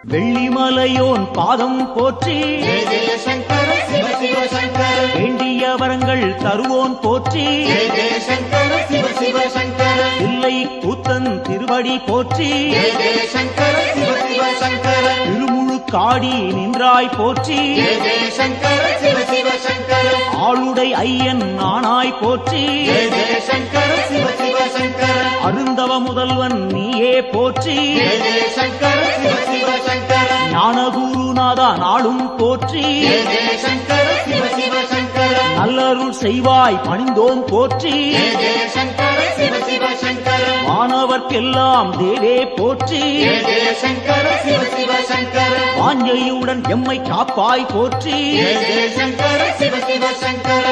வெள்ளிமலையோன் பாதம் போற்றி ஜெய ஜெய சங்கர சிவ சிவ சங்கர வேண்டிய வரங்கள் தருவோன் போற்றி ஜெய ஜெய சங்கர சிவ சிவ சங்கர இல்லை கூத்தன் திருவடி போற்றி ஜெய ஜெய சங்கர சிவ சிவ சங்கர திருமுழு காடி நின்றாய் போற்றி ஜெய ஜெய சங்கர சிவ சிவ சங்கர ஆளுடை ஐயன் நானாய் போற்றி ஜெய ஜெய சங்கர சிவ சிவ சங்கர அருந்தவ முதல்வன் நீயே போற்றி ஜெய ஜெய சங்கர சிவ சிவ சங்கர ஞானகுருநாதா நாளும் போற்றி ஜெய ஜெய சங்கர சிவ சிவ சங்கர நல்லருள் செய்வாய் பணிந்தோம் போற்றி ஜெய ஜெய சங்கர சிவ சிவ சங்கர மாணவர்க்கெல்லாம் தேவே போற்றி ஜெய ஜெய சங்கர சிவ சிவ சங்கர வாஞ்சையுடன் எம்மை காப்பாய் போற்றி ஜெய ஜெய சங்கர சிவ சிவ சங்கர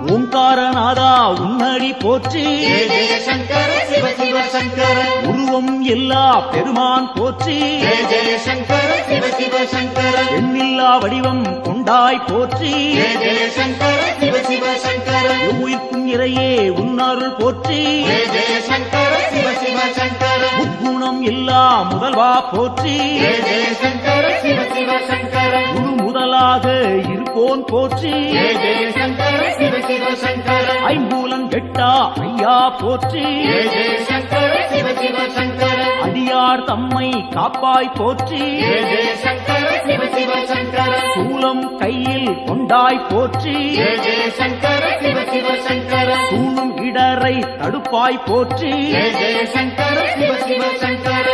ஓங்காரநாதா உன்னடி போற்றி ஜெய ஜெய சங்கர சிவ சிவ சங்கர உருவம் எல்லா பெருமான் போற்றி ஜெய ஜெய சங்கர சிவ சிவ சங்கர எண்ணில்லா வடிவம் கொண்டாய் போற்றி ஜெய ஜெய சங்கர சிவ சிவ சங்கர உயிர்க்கும் இறையே உன்னருள் போற்றி ஜெய ஜெய சங்கர சிவ சிவ சங்கர முக்குணம் எல்லா முதல்வா போற்றி ஜெய ஜெய சங்கர சிவ சிவ சங்கர குரு முதலாக இருப்போன் போற்றி ஜெய ஜெய சங்கர சிவ சிவ சங்கர ஐம்பூலன் கெட்டா ஐயா போற்றி ஜெய ஜெய சங்கர சிவ சிவ சங்கர அடியார் தம்மை காப்பாய் போற்றி ஜெய ஜெய சங்கர சிவ சிவ சங்கர சூலம் கையில் கொண்டாய் போற்றி ஜெய ஜெய சங்கர சிவ சிவ சங்கர சூழும் இடரை தடுப்பாய் போற்றி ஜெய ஜெய சங்கர சிவ சிவ சங்கர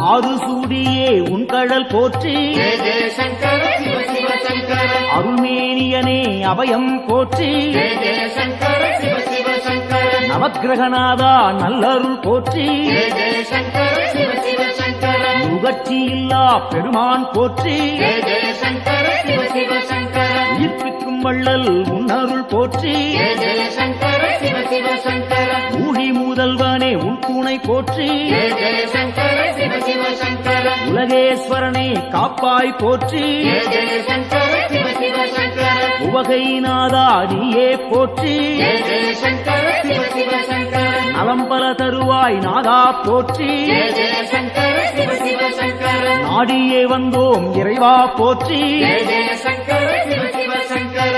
ஆறு சூடியே உன் கடல் போற்றி ஜெய ஜெய சங்கர சிவ சிவ சங்கர அருள்மேனியனே அபயம் போற்றி ஜெய ஜெய சங்கர சிவ சிவ சங்கர நவக்கிரகநாதா நல்லருள் போற்றி ஜெய ஜெய சங்கர சிவ சிவ சங்கர நுகர்ச்சி இல்லா பெருமான் போற்றி ஜெய ஜெய சங்கர சிவ சிவ சங்கர உயிர்ப்பிக்கும் வள்ளல் உன்னருள் போற்றி ஜெய ஜெய சங்கர சிவ சிவ சங்கர ஊழி முதல்வனே உன் துணை போற்றி ஜெய ஜெய சங்கர சிவ சிவ சங்கர உலகேஸ்வரனே காப்பாய் போற்றி ஜெய ஜெய சங்கர சிவ சிவ சங்கர உவகைநாதா நீயே போற்றி ஜெய ஜெய சங்கர சிவ சிவ சங்கர நலம்பல தருவாய் நாதா போற்றி ஜெய ஜெய சங்கர சிவ சிவ சங்கர நாடியே வந்தோம் இறைவா போற்றி ஜெய ஜெய சங்கர சிவ சிவ சங்கர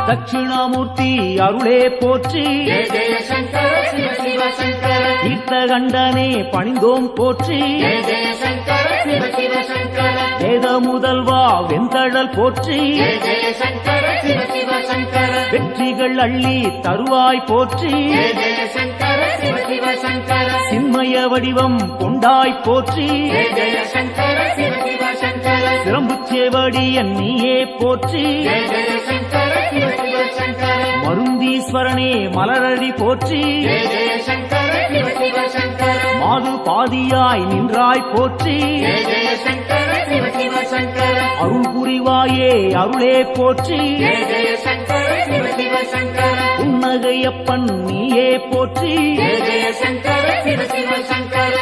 தட்சிணாமூர்த்தி அருளே போற்றி ஜெய ஜெய சங்கர சிவ சிவ சங்கர தீர்த்தகண்டனே பணிந்தோம் போற்றி ஜெய ஜெய சங்கர சிவ சிவ சங்கர வேத முதல்வா வெந்தழல் போற்றி ஜெய ஜெய சங்கர சிவ சிவ சங்கர வெற்றிகள் அள்ளி தருவாய் போற்றி ஜெய ஜெய சங்கர சிவ சிவ சங்கர சின்மய வடிவம் கொண்டாய் போற்றி ஜெய ஜெய சங்கர சிவ சிவ சங்கர சிரம்புச்சேவடியன் நீயே போற்றி ஜெய ஜெய சங்கர சிவ சிவ சங்கர மருந்தீஸ்வரனே மலரடி போற்றி ஜெய ஜெய சங்கர சிவ சிவ சங்கர மாது பாதியாய் நின்றாய் போற்றி ஜெய ஜெய சங்கர சிவ சிவ சங்கர அருள் புரிவாயே அருளே போற்றி ஜெய ஜெய சங்கர சிவ சிவ சங்கர புன்னகையப்பன் நீயே போற்றி ஜெய ஜெய சங்கர சிவ சிவ சங்கர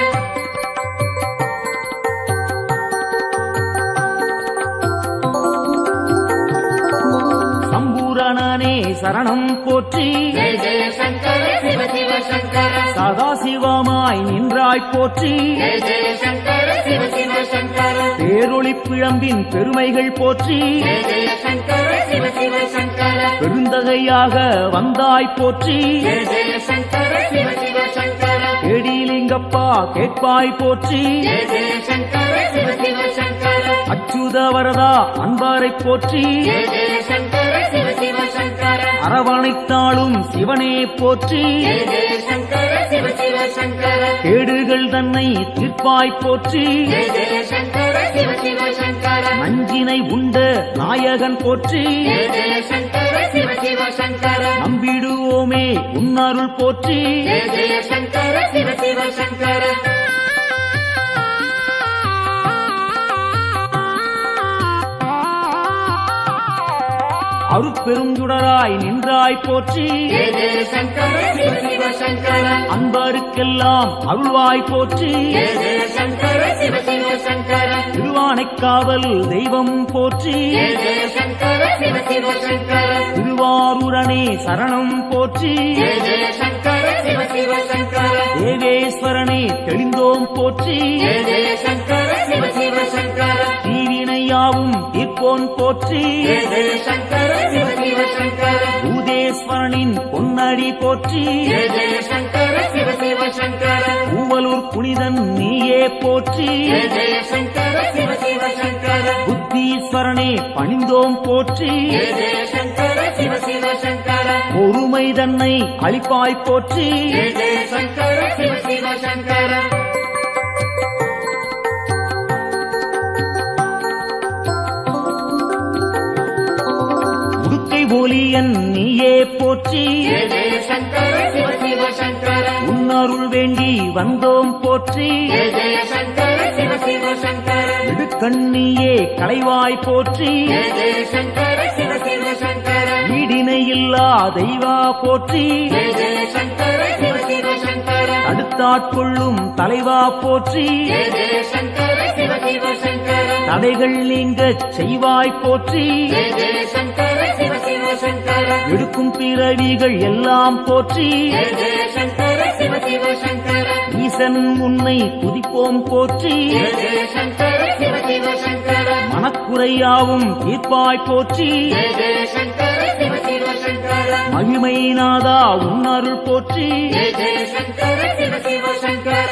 சம்பூரணனே சரணம் போற்றி ஜெய ஜெய சங்கர சிவ சிவ சங்கர சதாசிவமாய் நின்றாய் போற்றி ஜெய ஜெய சங்கர சிவ சிவ சங்கர பேரொளி பிழம்பின் பெருமைகள் போற்றி ஜெய ஜெய சங்கர சிவ சிவ சங்கர பெருந்தகையாக வந்தாய் போற்றி ஜெய ஜெய சங்கர சிவ சிவ சங்கர கேடிலிங்கப்பா கேட்பாய் போற்றி ஜெய ஜெய சங்கர சிவ சிவ சங்கர அச்சுத வரதா அன்பாரை போற்றி ஜெய ஜெய சங்கர சிவ சிவ சங்கர அரவணைத்தாளும் சிவனே போற்றி ஜெய ஜெய சங்கர சிவ சிவ சங்கர கேடுகள் தன்னை தீர்ப்பாய் போற்றி ஜெய ஜெய சங்கர சிவ சிவ சங்கர நஞ்சினை உண்ட நாயகன் போற்றி ஜெய ஜெய சங்கர சிவ சிவ சங்கர நம்பிடுவோமே உன்னருள் போற்றி ஜெய ஜெய சங்கர சிவ சிவ சங்கர அருட்பெருஞ்சுடராய் நின்றாய் போற்றி ஜெய ஜெய சங்கர சிவ சிவ சங்கர அன்பருக்கெல்லாம் அருள்வாய் போற்றி ஜெய ஜெய சங்கர சிவ சிவ சங்கர திருவானைக்காவல் தெய்வம் போற்றி ஜெய ஜெய சங்கர சிவ சிவ சங்கர திருவாரூரணே சரணம் போற்றி ஜெய ஜெய சங்கர சிவ சிவ சங்கர தேவேஸ்வரனே தெளிந்தோம் போற்றி ஜெய ஜெய சங்கர சிவ சிவ சங்கர தீவினையாவும் தீர்ப்போன் போற்றி ஜெய ஜெய சங்கர சிவ சிவ சங்கர பூதேஸ்வரனின் பொன்னடி போற்றி ஜெய ஜெய சங்கர சிவ சிவ சங்கர பூவலூர் புனிதன் நீயே போற்றி ஜெய ஜெய சங்கர சிவ சிவ சங்கர புத்தீஸ்வரனே பணிந்தோம் போற்றி ஜெய ஜெய சங்கர சிவ சிவ சங்கர பொறுமை தன்னை அளிப்பாய் போற்றி ஜெய ஜெய சங்கர சிவ சிவ சங்கர உடுக்கை ஒலியன் நீயே போற்றி ஜெய ஜெய சங்கர சிவ சிவ சங்கர உன்னருள் வேண்டி வந்தோம் போற்றி ஜெய ஜெய சங்கர சிவ சிவ சங்கர இடுக்கண்ணியே களைவாய் போற்றி ஜெய ஜெய சங்கர சிவ சிவ சங்கர ஈடிணையில்லா தெய்வா போற்றி ஜெய ஜெய சங்கர சிவ சிவ சங்கர அடுத்தாட்கொள்ளும் தலைவா போற்றி ஜெய ஜெய சங்கர சிவ சிவ சங்கர தடைகள் நீங்கச் செய்வாய் போற்றி ஜெய ஜெய சங்கர சிவ சிவ சங்கர எடுக்கும் பிறவிகள் எல்லாம் போற்றி ஜெய ஜெய சங்கர சிவ சிவ சங்கர ஈசன் உன்னை துதிப்போம் போற்றி ஜெய ஜெய சங்கர சிவ சிவ சங்கர மனக்குறையாவும் தீர்ப்பாய் போற்றி ஜெய ஜெய சங்கர சிவ சிவ சங்கர மகிமைநாதா உன்னருள் போற்றி ஜெய ஜெய சங்கர சிவ சிவ சங்கர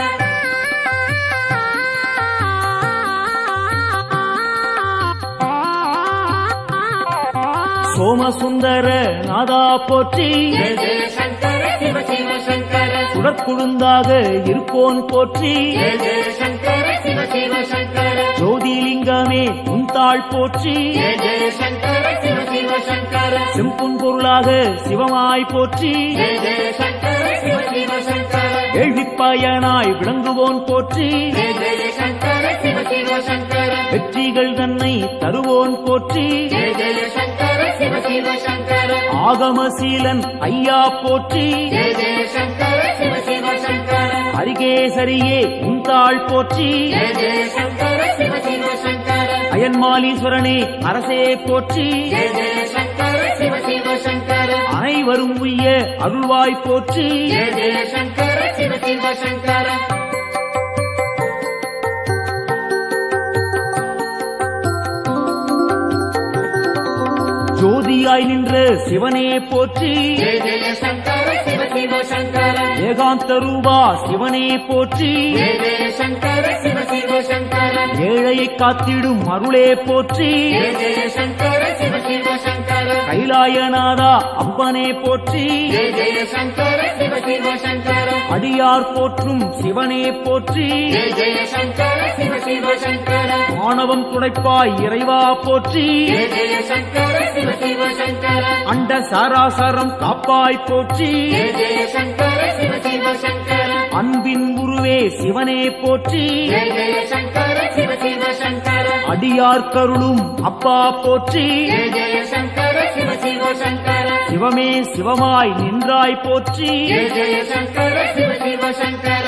சோமசுந்தர நாதா போற்றி ஜெய ஜெய சங்கர சிவ சிவ சங்கர சுடற்குழுந்தாக இருப்போன் போற்றி ஜெய ஜெய சங்கர சிவ சிவ சங்கர ஜோதிலிங்கமே உந்தாள் போற்றி ஜெய ஜெய சங்கர சிவ சிவ சங்கர செம்பொன் பொருளாக சிவமாய் போற்றி ஜெய ஜெய சங்கர சிவ சிவ சங்கர கேள்விப்பயனாய் விளங்குவோன் போற்றி ஜெய ஜெய சங்கர சிவ சிவ சங்கர வெற்றிகள் தன்னை தருவோன் போற்றி ஜெய ஜெய சங்கர சிவ சிவ சங்கர ஆகமசீலன் ஐயா போற்றி ஜெய ஜெய சங்கர சிவ சிவ சங்கர அரிகேசரியே உந்தாள் போற்றி ஜெய ஜெய சங்கர சிவ சிவ சங்கர அயன்மாலீஸ்வரனே அரசே போற்றி ஜெய ஜெய சங்கர சிவ சிவ சங்கர அனைவரும் உய்ய அருள்வாய் போற்றி ஜெய ஜெய சங்கர சிவ சிவ சங்கர ஜோதியாய் நின்ற சிவனே போற்றி ஜெய ஜெய சங்கர சிவ சிவ சங்கர ஏகாந்த ரூபா சிவனே போற்றி ஜெய ஜெய சங்கர சிவ சிவ சங்கர ஏழையை காத்திடும் அருளே போற்றி ஜெய ஜெய சங்கர சிவ சிவ சங்கர கைலாயநாதா அம்பனே போற்றி ஜெய ஜெய சங்கர சிவ சிவ சங்கர அடியார் போற்றும் சிவனே போற்றி ஜெய ஜெய சங்கர சிவ சிவ சங்கர ஆணவம் துடைப்பாய் இறைவா போற்றி ஜெய ஜெய சங்கர சிவ சிவ சங்கர அண்ட சாராசரம் காப்பாய் போற்றி ஜெய ஜெய சங்கர சிவ சிவ சங்கர அன்பின் உருவே சிவனே போற்றி ஜெய ஜெய சங்கர சிவ சிவ சங்கர அடியார் கருளும் அப்பா போற்றி ஜெய ஜெய சங்கர சிவ சிவ சங்கர சிவமே சிவமாய் நின்றாய் போற்றி ஜெய ஜெய சங்கர சிவ சிவ சங்கர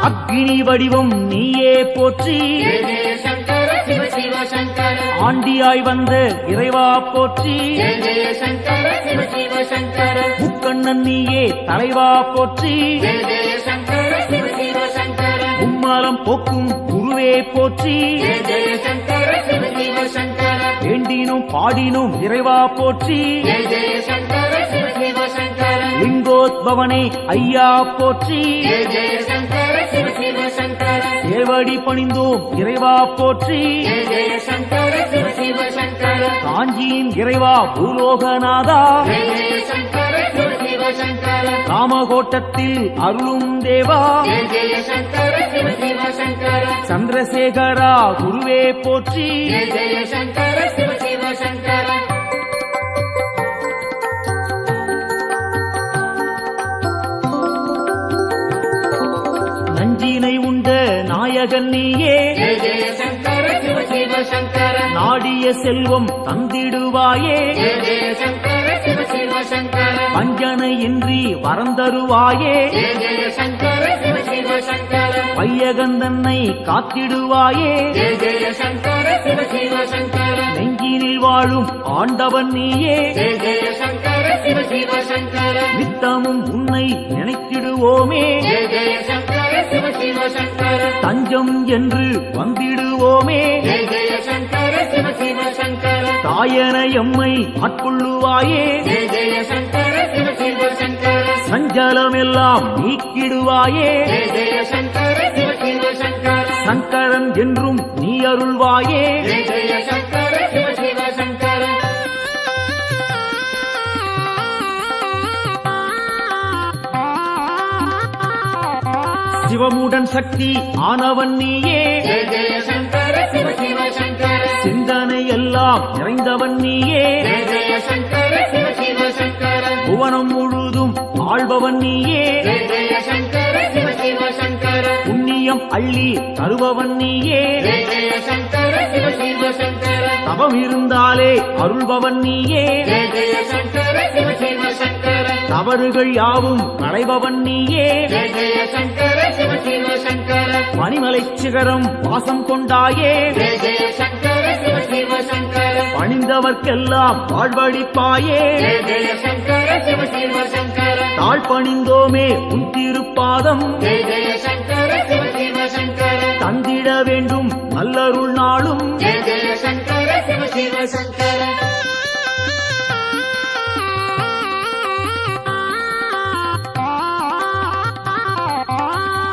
அக்னி வடிவம் நீயே போற்றி ஜெய ஜெய சங்கர சிவ சிவ சங்கர ஆண்டியாய் வந்த இறைவா போற்றி ஜெய ஜெய சங்கர சிவ சிவ சங்கர முக்கண்ணன் நீயே தலைவா போற்றி ஜெய ஜெய சங்கர சிவ சிவ சங்கர மும்மலம் போக்கும் குருவே போற்றி ஜெய ஜெய சங்கர சிவ சிவ சங்கர வேண்டினும் பாடினும் இறைவா போற்றி ஜெய ஜெய சங்கர சிவ சிவ சங்கர லிங்கோத்பவனே ஐயா போற்றி ஜெய ஜெய சங்கர சிவ சிவ சங்கர சேவடி பணிந்தோம் இறைவா போற்றி ஜெய ஜெய சங்கர சிவ சிவ சங்கர காஞ்சியின் இறைவா பூலோகநாதா ஜெய ஜெய சங்கர சிவ சிவ சங்கர காமகோட்டத்தில் அருளும் தேவா ஜெய ஜெய சங்கர சிவ சிவ சங்கர சந்திரசேகரா குருவே போற்றி ஜெய ஜெய சங்கர சிவ சிவ சங்கர நஞ்சினை உண்ட நாயகன் நீயே ஜெய ஜெய சங்கர சிவ சிவ சங்கர நாடிய செல்வம் தந்திடுவாயே ஜெய ஜெய சங்கர சிவ சிவ சங்கர வஞ்சனையின்றி வரந்தருவாயே ஜெய ஜெய சங்கர சிவ சிவ சங்கர வையகந்தன்னை காத்திடுவாயே ஜெய ஜெய சங்கர சிவ சிவ சங்கர நெஞ்சினில் வாழும் ஆண்டவன் நீயே ஜெய ஜெய சங்கர சிவ சிவ சங்கர நித்தமும் உன்னை நினைத்திடுவோமே ஜெய ஜெய சங்கர சிவ சிவ சங்கர தஞ்சம் என்று வந்திடுவோமே ஜெய ஜெய சங்கர சிவ சிவ சங்கர தாயன எம்மை ஆட்கொள்ளுவாயே ஜெய ஜெய சங்கர சிவ சிவ சங்கர சஞ்சலமெல்லாம் நீக்கிடுவாயே ஜெய ஜெய சங்கர சிவ சிவ சங்கர சங்கரன் என்றும் நீ அருள்வாயே ஜெய ஜெய சங்கர சிவ சிவ சங்கர சிவமுடன் சக்தி ஆனவன் நீயே ஜெய ஜெய சங்கர சிவ சிவ சங்கர சிந்தனை எல்லாம் நிறைந்தவன் நீயே ஜெய ஜெய சங்கர சிவ சிவ சங்கர புவனம் முழுதும் ஆள்பவன் நீயே ஜெய ஜெய சங்கர சிவ சிவ சங்கர புண்ணியம் அள்ளி தருபவன் நீயே ஜெய ஜெய சங்கர சிவ சிவ சங்கர தவம் இருந்தாலே அருள்பவன் நீயே ஜெய ஜெய சங்கர சிவ சிவ சங்கர தவறுகள் யாவும் களைபவன் நீயே ஜெய ஜெய சங்கர சிவ சிவ சங்கர பனிமலை சிகரம் வாசம் கொண்டாயே ஜெய ஜெய சங்கர சிவ சிவ சங்கர பணிந்தவர்க்கெல்லாம் வாழ்வழிப்பாயே ஜெய ஜெய சங்கர சிவ சிவ சங்கர தாழ் பணிந்தோமே உன் திருப்பாதம் ஜெய ஜெய சங்கர சிவ சிவ சங்கர தந்திட வேண்டும் நல்லருள் நாளும் ஜெய ஜெய சங்கர சிவ சிவ சங்கர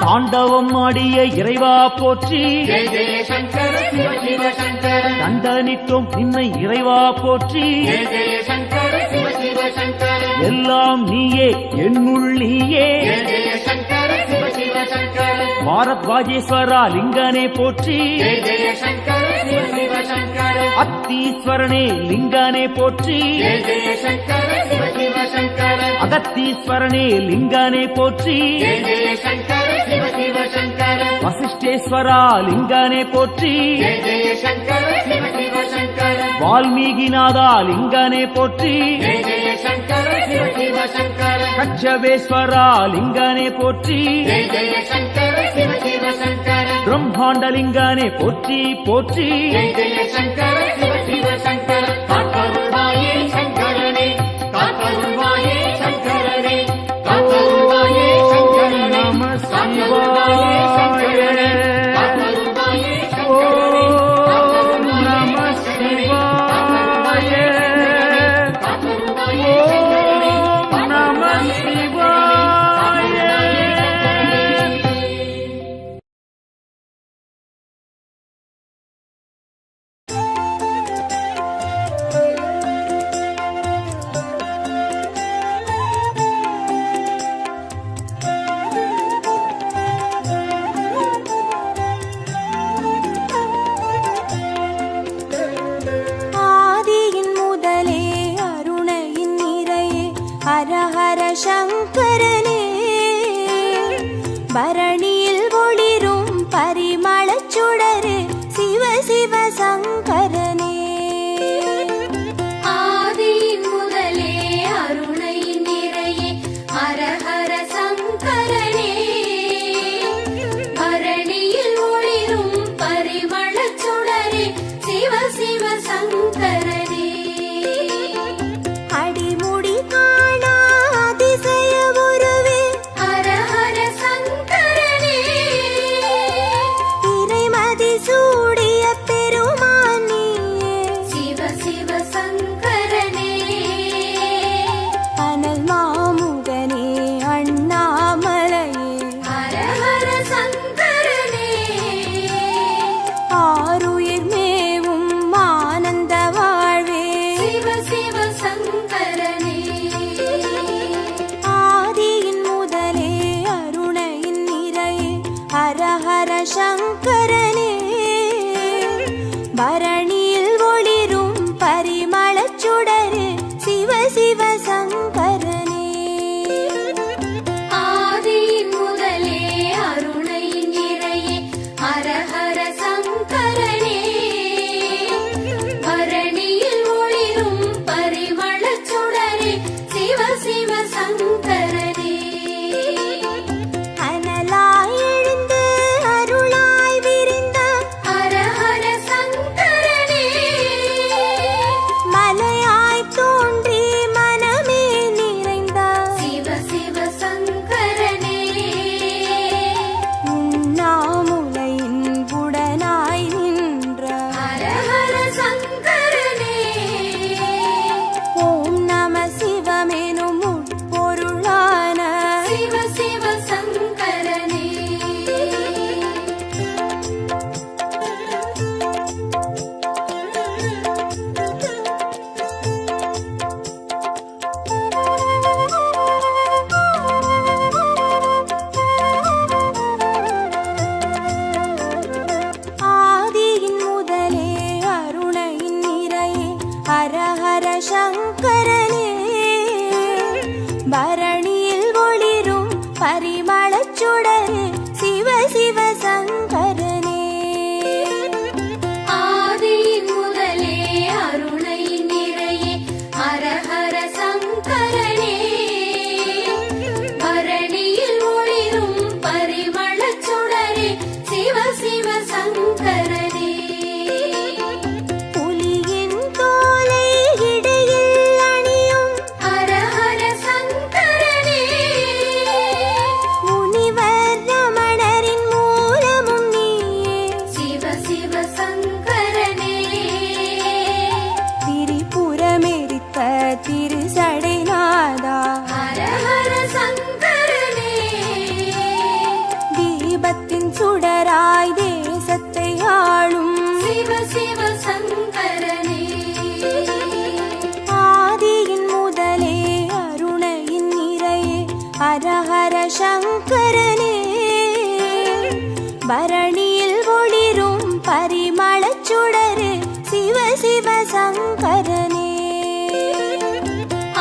தாண்டவம் ஆடிய இறைவா போற்றி ஜெய ஜெய சங்கர சிவ சிவ சங்கர தண்டனிட்டோம் நின்னை இறைவா போற்றி ஜெய ஜெய சங்கர சிவ சிவ சங்கர எல்லாம் நீயே என்னுள் நீயே ஜெய ஜெய சங்கர சிவ சிவ சங்கர பாரத்வாஜேஸ்வரா லிங்கனே போற்றி ஜெய ஜெய சங்கர சிவ சிவ சங்கர அத்தீஸ்வரனே லிங்கனே போற்றி ஜெய ஜெய சங்கர சிவ சிவ சங்கர அகத்தீஸ்வரனே லிங்கனே போற்றி ஜெய ஜெய சங்கர சிவ சிவ சங்கர வசிஷ்டேஸ்வரா லிங்கனே போற்றி ஜெய ஜெய சங்கர சிவ சிவ சங்கர வால்மீகிநாதா லிங்கனே போற்றி ஜெய ஜெய சங்கர சிவ சிவ சங்கர கச்சபேஸ்வரா லிங்கனே போற்றி ஜெய ஜெய சங்கர சிவ சிவ சங்கர பிரம்மாண்டலிங்கனே போற்றி போற்றி ஜெய ஜெய சங்கர சிவ சிவ சங்கர காத்தருள்வாயே சங்கரனே காத்தருள்வாயே சங்கரனே காத்தருள்வாயே சங்கரனே நம காத்தருள்வாயே சங்கரனே சிவாய காத்தருள்வாயே சங்கரனே ஓம் நம சிவாய காத்தருள்வாயே ஓம் நம சிவாய ஆதியின் முதலே அருணையின் நிறையே ஹரஹர சங்கரனே பரணியில் ஒளிரும் பரிமளச் சுடரே சிவ சிவ சங்கரனே ஆதியின் முதலே அருணையின் நிறையே ஹரஹர சங்கரனே பரணியில் ஒளிரும் பரிமளச் சுடரே சிவ சிவ சங்கரனே அடிமுடி காணா அதிசய உருவே ஹரஹர சங்கரனே இறைமதி சூடிய பெருமான் நீயே சிவ சிவ சங்கரனே அனல் மாமுகனே அண்ணாமலையே ஹரஹர சங்கரனே ஆருயிர் மேவும் ஆனந்த வாழ்வே சிவ சிவ சங்கரனே ஆதியின் முதலே அருணையின் நிறையே ஹரஹர சங்கரனே பரணியில் ஒளிரும் பரிமளச் சுடரே சிவ சிவ சங்கரனே ஆதியின் முதலே அருணையின் நிறையே சிவ சிவ சங்கரனே புலியின் தோலை இடையில் அணியும் ஹர ஹர சங்கரனே முனிவர் ரமணரின் மூலமும் நீயே சிவ சிவ சங்கரனே திரிபுரமெரித்த திருசடைநாதா ஹர ஹர சங்கரனே தீபத்தின் சுடராய் தேசத்தை ஆளும் சிவ சிவ சங்கரனே ஆதியின் முதலே அருணையின் நிறையே ஹரஹர சங்கரனே பரணியில் ஒளிரும் பரிமளச் சுடரு சிவ சிவ சங்கரனே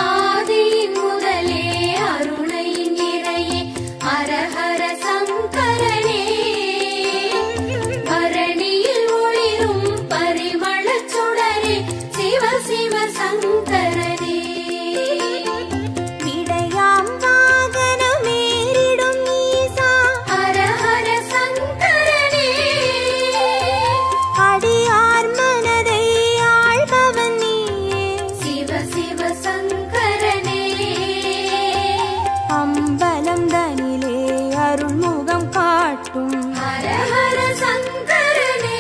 ஆதியின் முதலே அருணையின் நிறையே ஹர ஹர சங்கரனே பரணியில் ஒளிரும் பரிமளச் சுடரே சிவ சிவ சங்கரனே விடையாம் வாகனமேறிடும் ஈசா ஹர ஹர சங்கரனே அடியார் மனதை ஆள்பவன் நீயே சிவ சிவ சங்கரனே அம்பலம் தனிலே அருள்முகம் காட்டும் ஹர ஹர சங்கரனே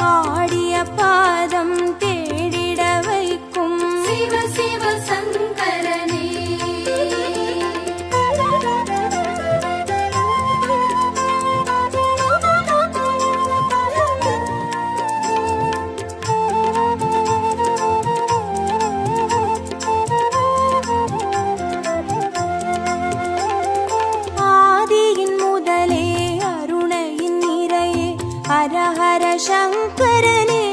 ஆடிய பாதம் தேடிட வைக்கும் சிவ சிவ சங்கரனே ஆதியின் முதலே அருணையின் நிறையே ஹரஹர சங்கரனே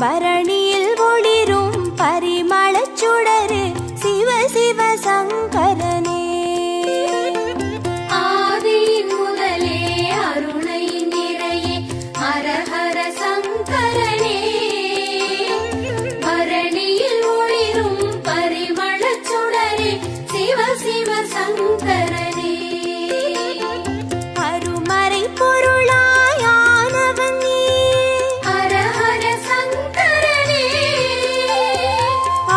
பரணியில் ஒளிரும் பரிமளச் சுடரு சிவ சிவ சங்கரனே ஆதியின் முதலே அருணையின் நிறையே ஹர ஹர சங்கரனே பரணியில் ஒளிரும் பரிமளச் சுடரே சிவ சிவ சங்கரனே அருமறை பொருளாயானவன் நீயே ஹர ஹர சங்கரனே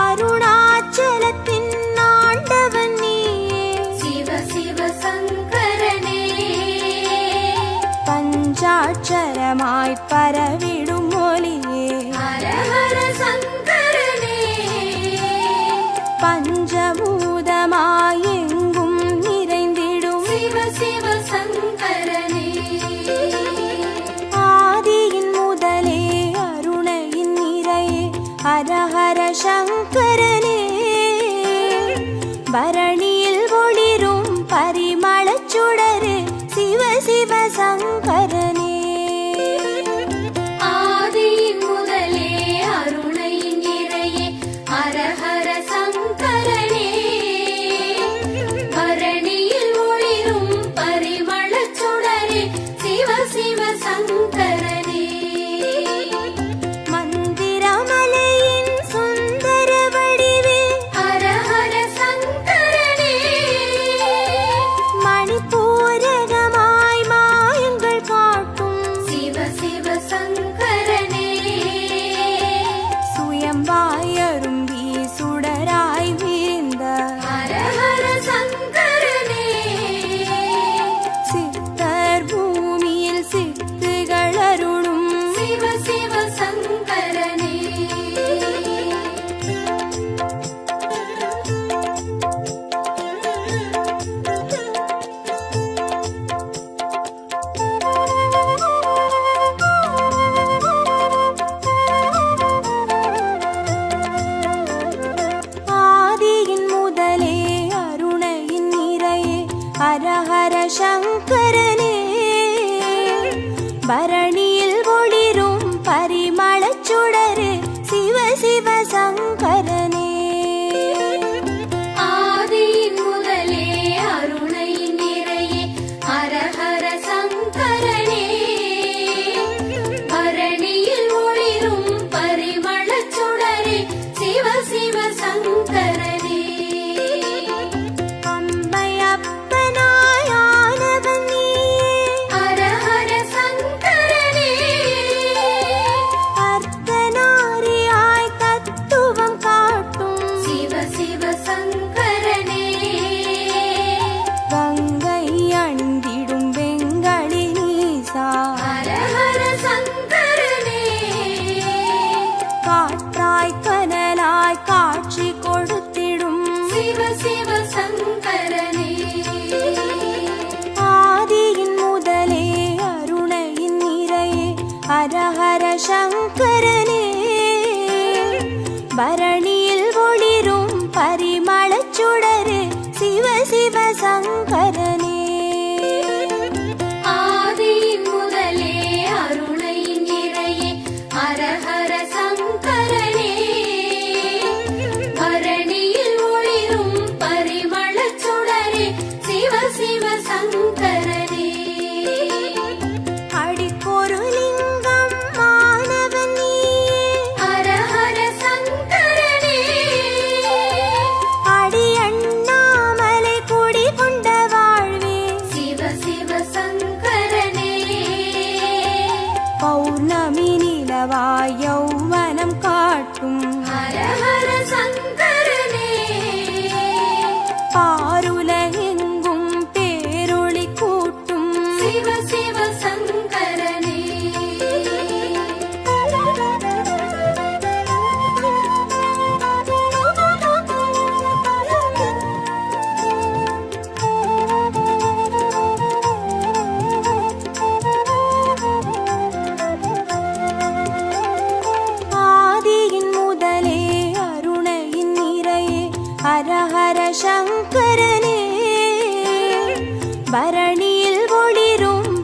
அருணாச்சலத்தின் ஆண்டவன் நீயே சிவ சிவ சங்கரனே பஞ்சாட்சரமாய் பரவிடும் மொழியே ஹர ஹர சங்கரனே பஞ்சபூதமாய் எங்கும் நிறைந்திடும் சிவ சிவ சங்கரனே ஆதியின் முதலே அருணையின் நிறையே ஹரஹர சங்கரனே பரணியில் ஒளிரும் பரிமளச் சுடரு சிவ சிவ சங்கரனே ஆதியின் முதலே அருணையின் நிறையே ஹர ஹர சங்கரனே பரணியில் ஒளிரும் பரிமளச் சுடரே சிவ சிவ சங்கரனே மந்திரமலையின் சுந்தர வடிவே ஹர ஹர சங்கரனே மணிப்பூரகமாய் மாயங்கள்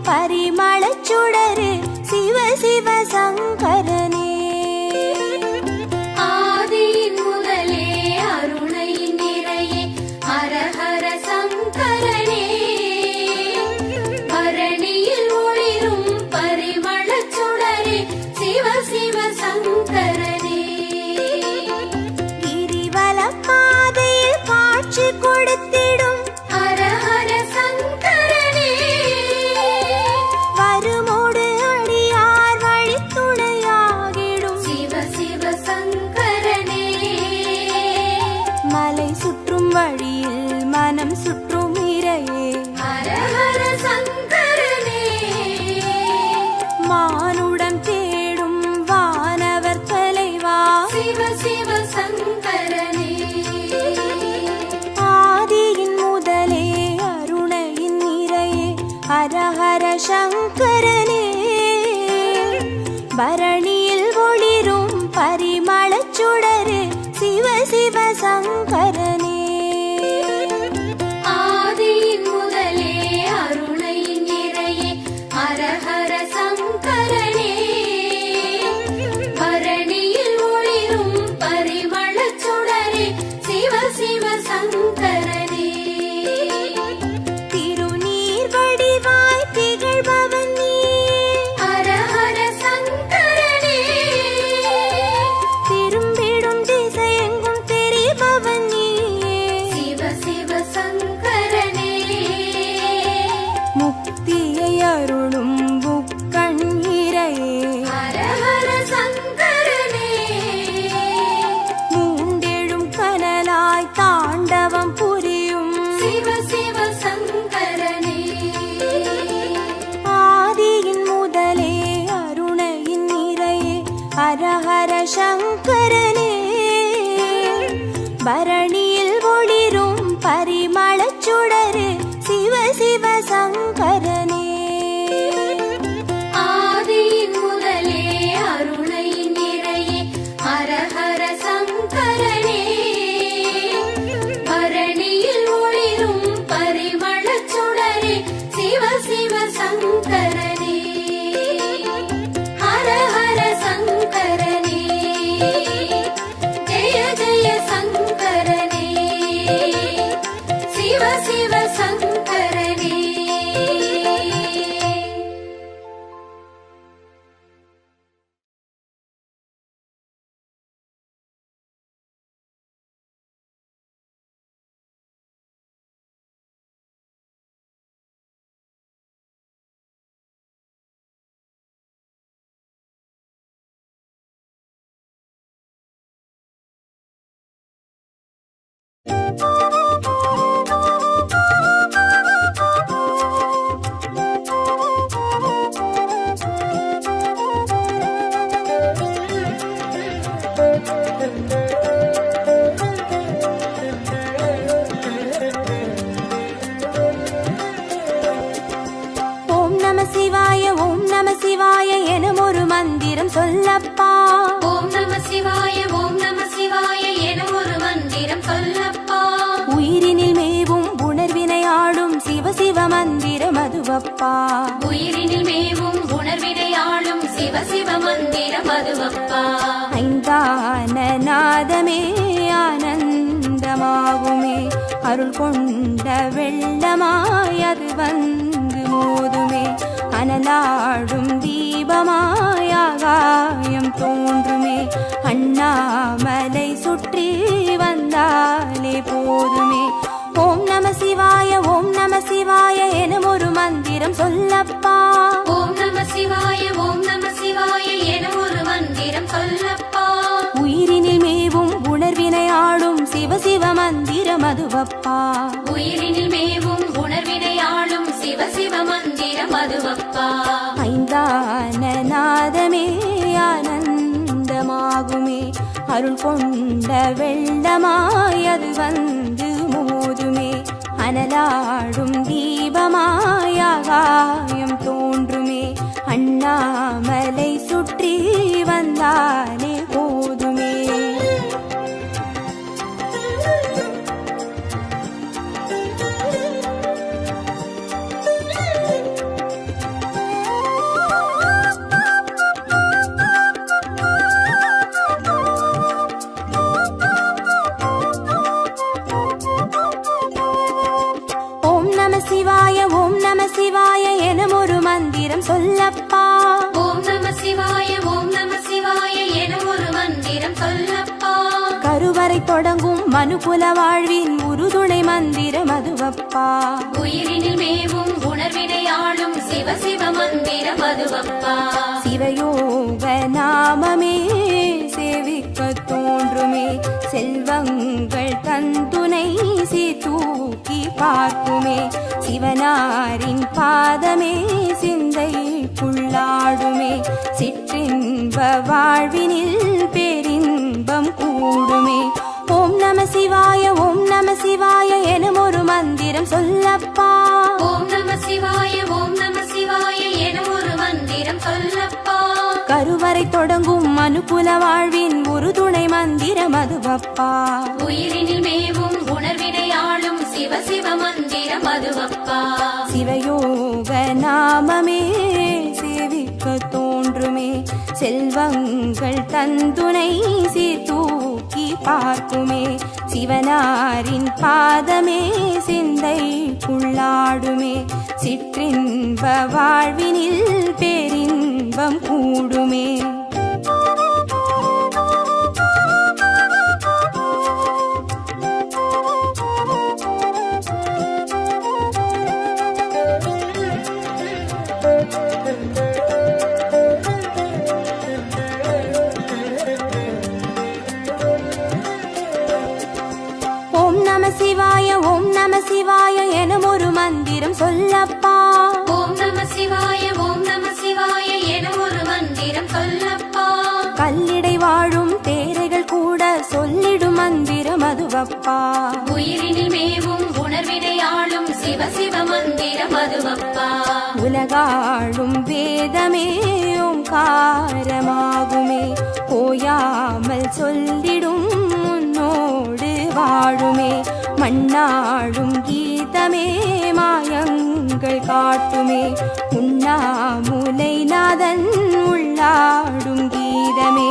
பரிமளச் சுடரு சிவ சிவ சங்கரனே. ஆதியின் முதலே அருணையின் நிறையே ஹர ஹர சங்கரனே. பரணியில் ஒளிரும் பரிமளச் சுடரே சிவ சிவ சங்கரனே. கிரிவலம் பாதையில் காட்சி கொடுத்திடும் ஹர ஹர சங்கரனே. வருமோடு அடியார் வழித்துணையாகிடும் சிவ சிவ சங்கரனே. மலை சுற்றும் வழியில் மனம் சுற்றும் இறையே ஹர ஹர சங்கரனே. மானுடம் தேடும் வானவர் தலைவா சிவ சிவ சங்கரனே. ஆதியின் முதலே அருணையின் நிறையே ஹர ஹர சங்கரனே. பரணியில் ஒளிரும் பரிமளச் சுடரு சிவ சிவ சங்கரனே. ஆதியின் முதலே அருணையின் நிறையே ஹர ஹர சங்கரனே. பரணியில் ஒளிரும் பரிமளச் சுடரே சிவ சிவ சங்கரனே. திருநீர் வடிவாய் திகழ்பவன் நீயே ஹர ஹர சங்கரனே. திரும்பிடும் திசையெங்கும் தெரிபவன் நீயே சிவ சிவ சங்கரனே. முக்தியை அருளும் முக்கண் இறையே ஹர ஹர சங்கரனே. மூண்டெழும் கனலாய் தாண்டவம் புரியும் சிவ சிவ சங்கரனே. ஆதியின் முதலே அருணையின் நிறையே ஹர ஹர சங்கரனே. பரணியில் ஒளிரும் பரிமளச் சுடரு சிவ சிவ சங்கரனே. ஆதியின் முதலே அருணையின் நிறையே ஹர ஹர சங்கரனே. பரணியில் ஒளிரும் பரிமளச் சுடரே சிவ சிவ சங்கரனே. ஹர ஹர சங்கரனே. ஜெய ஜெய சங்கரனே. சிவ சிவ சங்கரனே. ஓம் நம சிவாய ஓம் நம சிவாய எனும் ஒரு மந்திரம் சொல்லப்பா. ஓம் நம சிவாய ஓம் நம சிவாய எனும் ஒரு மந்திரம் சொல்லப்பா. உயிரினில் மேவும் உணர்வினை ஆளும் சிவ சிவ மந்திரம் அதுவப்பா. உயிரினில் மேவும் உணர்வினை ஆளும் சிவ சிவ மந்திரம் அதுவப்பா. ஐந்தான நாதமே ஆனந்தமாகுமே அருள் கொண்ட வெள்ளமாய் அது வந்து மோதுமே. அனலாடும் தீபமாய் ஆகாயம் தோன்றுமே. அண்ணாமலை சுற்றி வந்தாலே போதுமே. ஓம் நம சிவாய ஓம் நம சிவாய எனும் ஒரு மந்திரம் சொல்லப்பா. ஓம் நம சிவாய ஓம் நம சிவாய எனும் ஒரு மந்திரம் சொல்லப்பா. உயிரினில் மேவும் உணர்வினை ஆளும் சிவ சிவ மந்திரம் அதுவப்பா. உயிரினில் மேவும் உணர்வினை ஆளும் சிவ சிவ மந்திரம் அதுவப்பா. ஐந்தான நாதமே ஆனந்தமாகுமே அருள் கொண்ட வெள்ளமாய் அது வந்து மோதுமே. அனலாடும் தீபமாய் ஆகாயம் தோன்றுமே. அண்ணாமலை சுற்றி வந்தாலே போதுமே. மந்திரம் சொல்லப்பா. ஓம் நம சிவாய ஓம் நம சிவாய என ஒரு மந்திரம் சொல்லப்பா. கருவறை தொடங்கும் மனுகுல வாழ்வின் உறுதுணை மந்திரம் அதுவப்பா. உயிரினில் மேவும் உணர்வினை ஆளும் சிவ சிவ மந்திரம் அதுவப்பா. சிவயோக நாமமே சேவிக்க தோன்றுமே, செல்வங்கள் தந்துணை தூக்கி பார்க்குமே. சிவனாரின் பாதமே சிந்தைக்குள்ளாடுமே, சிற்றின்ப வாழ்வினில் பேரின்பம் கூடுமே. ஓம் நம சிவாய ஓம் நம சிவாய எனும் ஒரு மந்திரம் சொல்லப்பா. ஓம் நம சிவாய ஓம் நம சிவாய என ஒரு மந்திரம் சொல்லப்பா. கருவறை தொடங்கும் மனுகுல வாழ்வின் உறுதுணை மந்திரம் அதுவப்பா. உயிரினில் மேவும் உணர்வினை ஆளும் சிவ சிவ மந்திரம் அதுவப்பா. சிவயோக நாமமே சேவிக்க தோன்றுமே, செல்வங்கள் தந்துணை தூக்கி பார்க்குமே. சிவனாரின் பாதமே சிந்தைக்குள்ளாடுமே, சிற்றின்ப வாழ்வினில் பேரின்பம் கூடுமே. ஓம் நம சிவாய ஓம் நம சிவாய எனும் ஒரு மந்திரம் சொல்லப்பா. ஓம் நம சிவாய ஓம் நம சிவாய என ஒரு மந்திரம் சொல்லப்பா. கல்லிடை வாழும் தேரைகள் கூட சொல்லிடும் மந்திரம் அதுவப்பா. உயிரினில் மேவும் உணர்வினை ஆளும் சிவ சிவ மந்திரம் அதுவப்பா. உலகாளும் வேதமே ஓங்காரமாகுமே, ஓயாமல் சொல்லிடும் உன்னோடு வாழுமே. மண்ணாடும் கீதமே மாயங்கள் காட்டுமே, உண்ணாமுலை நாதன் உள்ளாடும் கீதமே.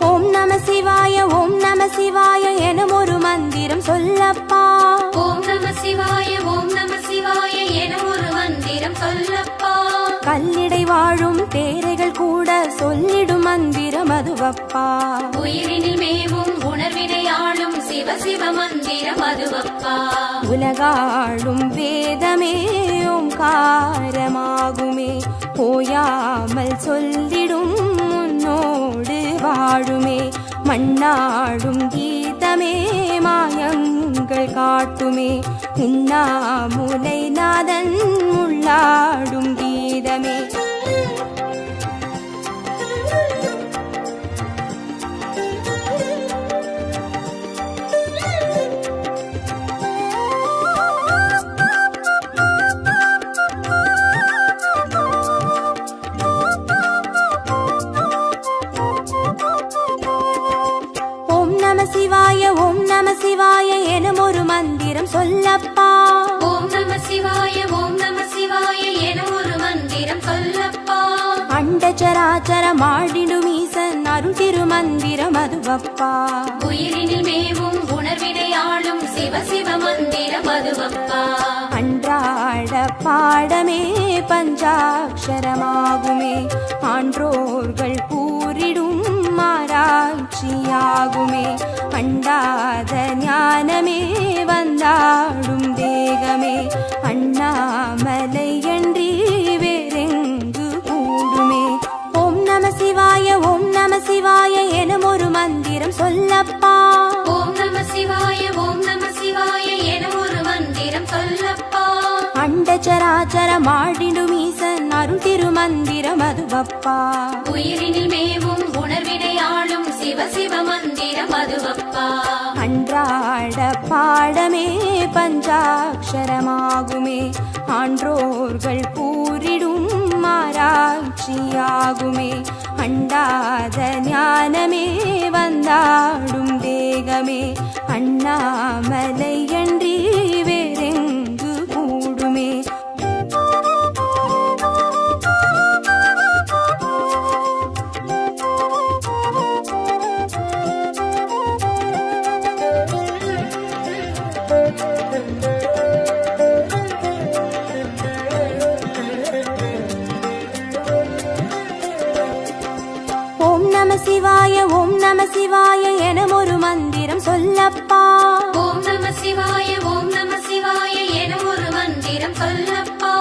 ஓம் நம சிவாய ஓம் நம சிவாய எனும் ஒரு மந்திரம் சொல்லப்பா. ஓம் நம சிவாய ஓம் நம சிவாய என ஒரு மந்திரம் சொல்லப்பா. கல்லிடை வாழும் தேரைகள் கூட சொல்லிடும் மந்திரம் அதுவப்பா. உயிரினில் மேவும் உணர்வினை ஆளும் சிவ சிவ மந்திரம் அதுவப்பா. உலகாளும் வேதமே ஓங்காரமாகுமே, ஓயாமல் சொல்லிடும் உன்னோடு வாழுமே. மண்ணாடும் கீதமே மாயங்கள் காட்டுமே, உண்ணாமுலை நாதன் உள்ளாடும் கீதமே. ஓம் நம சிவாய ஓம் நம சிவாய எனும் ஒரு மந்திரம் சொல்லப்பா. ஓம் நம சிவாய ஓம் நம சிவாய என ஒரு மந்திரம் சொல்லப்பா. அண்டச்சராச்சரம் ஆடிடும் ஈசன் அருள் திருமந்திரம் அதுவப்பா. உயிரினில் மேவும் உணர்வினை ஆளும் சிவ சிவ மந்திரம் அதுவப்பா. அன்றாட பாடமே பஞ்சாட்சரமாகுமே, ஆன்றோர்கள் கூறிடும் ஆராய்ச்சியாகுமே. அண்டாத ஞானமே வந்தாடும் தேகமே, அண்ணாமலை அன்றி வேறெங்கு கூடுமே. ஓம் நம சிவாய ஓம் நம சிவாய எனும் ஒரு மந்திரம் சொல்லப்பா. ஓம் நம சிவாய ஓம் நம சிவாய என ஒரு மந்திரம் சொல்லப்பா. அண்டச்சராச்சரம் ஆடிடும் ஈசன் அருள் திருமந்திரம் அதுவப்பா. உயிரினில் மேவும் உணர்வினை ஆளும் சிவ சிவ மந்திரம் அதுவப்பா. அன்றாட பாடமே பஞ்சாட்சரமாகுமே, ஆன்றோர்கள் கூறிடும் ஆராய்ச்சியாகுமே. அண்டாத ஞானமே வந்தாடும் தேகமே, அண்ணாமலை அன்றி வேறெங்கு கூடுமே. சிவாய ஓம் நம சிவாய எனும் ஒரு மந்திரம் சொல்லப்பா. ஓம் நம சிவாய ஓம் நம சிவாய என ஒரு மந்திரம் சொல்லப்பா.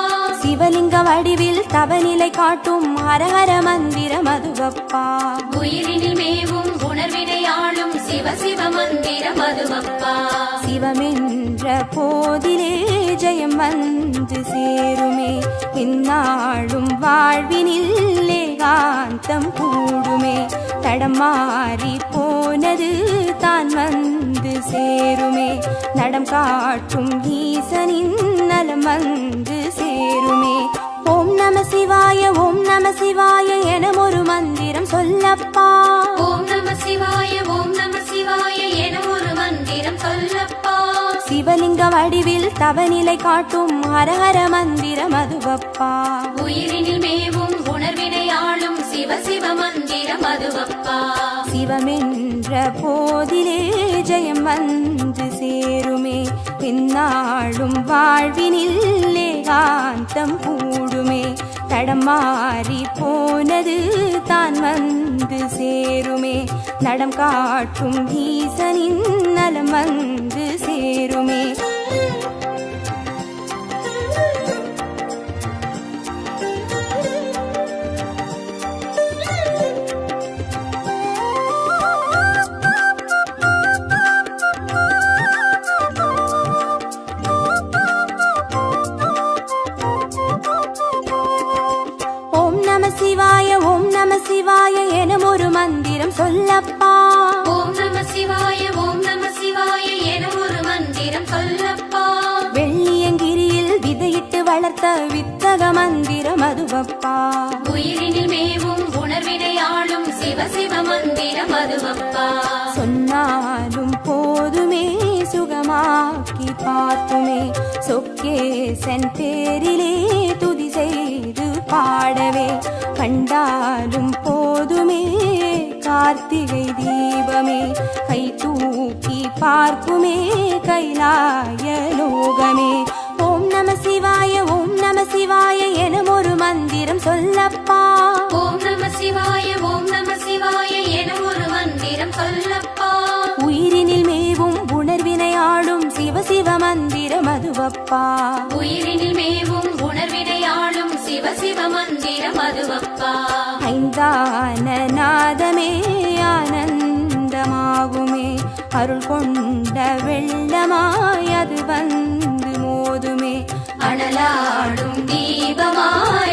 சிவலிங்க வடிவில் தவநிலை காட்டும் ஹரஹர மந்திரம் அதுவப்பா. உயிரினில் மேவும் உணர்வினை ஆளும் சிவ சிவ மந்திரம் அதுவப்பா. சிவமென்ற போதிலே ஜெயம் வந்து சேருமே, இந்நாளும் வாழ்வினில் ஏகாந்தம் கூடுமே. தடம் மாறி போனது தான் வந்து சேருமே, நடம் காட்டும் ஈசனின் நலம் வந்து சேருமே. ஓம் நம சிவாய ஓம் நம சிவாய எனும் ஒரு மந்திரம் சொல்லப்பா. ஓம் நம சிவாய ஓம் நம சிவாய என ஒரு மந்திரம் சொல்லப்பா. சிவலிங்க வடிவில் தவநிலை காட்டும் ஹரஹர மந்திரம் அதுவப்பா. உயிரினில் மேவும் உணர்வினை ஆளும் சிவ சிவ மந்திரம் அதுவப்பா. சிவமென்ற போதிலே ஜெயம் வந்து சேருமே, இந்நாளும் வாழ்வினில் ஏகாந்தம் கூடுமே. தடம் மாறி போனது தான் வந்து சேருமே, நடம் காட்டும் ஈசனின் நலம் வந்து சேருமே. சிவாய ஓம் நம சிவாய எனும் ஒரு மந்திரம் சொல்லப்பா. ஓம் நம சிவாய ஓம் நம சிவாய என ஒரு மந்திரம் சொல்லப்பா. வெள்ளியங்கிரியில் விதையிட்டு வளர்த்த வித்தக மந்திரம் அதுவப்பா. உயிரினில் மேவும் உணர்வினை ஆளும் சிவ சிவ மந்திரம் அதுவப்பா. சொன்னாலும் போதுமே சுகமாக்கி பார்த்துமே, சொக்கேசன் பேரிலே துதி செய்து பாடவே. கண்டாலும் போதுமே கார்த்திகை தீபமே, கை தூக்கி பார்க்குமே கைலாய லோகமே. ஓம் நம சிவாய ஓம் நம சிவாய எனும் ஒரு மந்திரம் சொல்லப்பா. ஓம் நம சிவாய ஓம் நம சிவாய என ஒரு மந்திரம் சொல்லப்பா. உயிரினில் மேவும் உணர்வினை ஆளும் சிவ சிவ மந்திரம் அதுவப்பா. உயிரினில் மேவும் உணர்வினை ஆளும் சிவ சிவ மந்திரம் அதுவப்பா. ஐந்தான நாதமே ஆனந்தமாகுமே, அருள் கொண்ட வெள்ளமாய் அது வந்து மோதுமே. அனலாடும் தீபமாய்